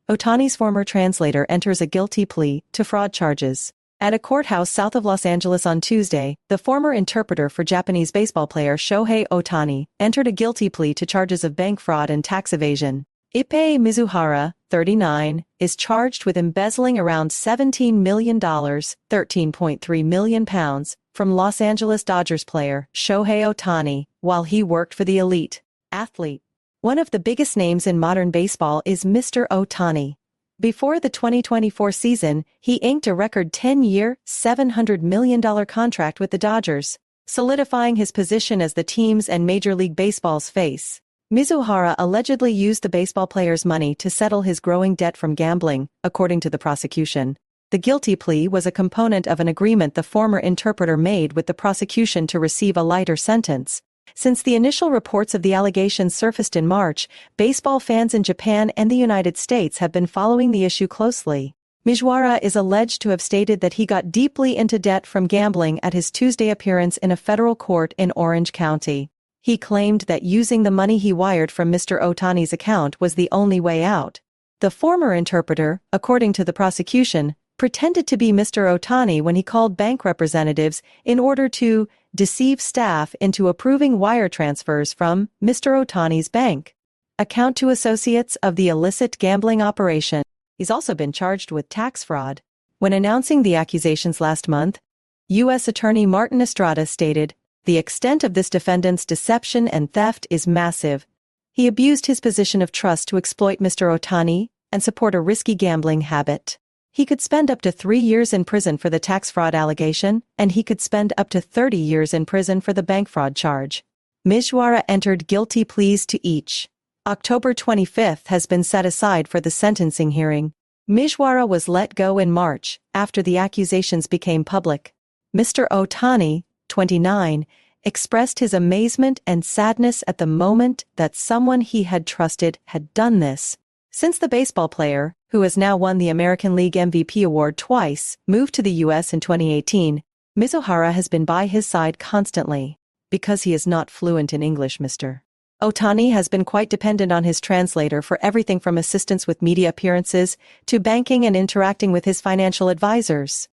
Ohtani's former translator enters a guilty plea to fraud charges. At a courthouse south of Los Angeles on Tuesday, the former interpreter for Japanese baseball player Shohei Ohtani entered a guilty plea to charges of bank fraud and tax evasion. Ippei Mizuhara, 39, is charged with embezzling around $17 million, £13.3 million, from Los Angeles Dodgers player Shohei Ohtani while he worked for the elite athlete. One of the biggest names in modern baseball is Mr. Ohtani. Before the 2024 season, he inked a record 10-year, $700 million contract with the Dodgers, solidifying his position as the team's and Major League Baseball's face. Mizuhara allegedly used the baseball player's money to settle his growing debt from gambling, according to the prosecution. The guilty plea was a component of an agreement the former interpreter made with the prosecution to receive a lighter sentence. Since the initial reports of the allegations surfaced in March, baseball fans in Japan and the United States have been following the issue closely. Mizuhara is alleged to have stated that he got deeply into debt from gambling at his Tuesday appearance in a federal court in Orange County. He claimed that using the money he wired from Mr. Ohtani's account was the only way out. The former interpreter, according to the prosecution, pretended to be Mr. Ohtani when he called bank representatives in order to deceive staff into approving wire transfers from Mr. Ohtani's bank account to associates of the illicit gambling operation. He's also been charged with tax fraud. When announcing the accusations last month, U.S. Attorney Martin Estrada stated, "The extent of this defendant's deception and theft is massive. He abused his position of trust to exploit Mr. Ohtani and support a risky gambling habit. He could spend up to 3 years in prison for the tax fraud allegation, and he could spend up to 30 years in prison for the bank fraud charge." Mizuhara entered guilty pleas to each. October 25th has been set aside for the sentencing hearing. Mizuhara was let go in March after the accusations became public. Mr. Ohtani, 29, expressed his amazement and sadness at the moment that someone he had trusted had done this. Since the baseball player, who has now won the American League MVP award twice, moved to the U.S. in 2018, Mizuhara has been by his side constantly. Because he is not fluent in English, Mr. Ohtani has been quite dependent on his translator for everything from assistance with media appearances to banking and interacting with his financial advisors.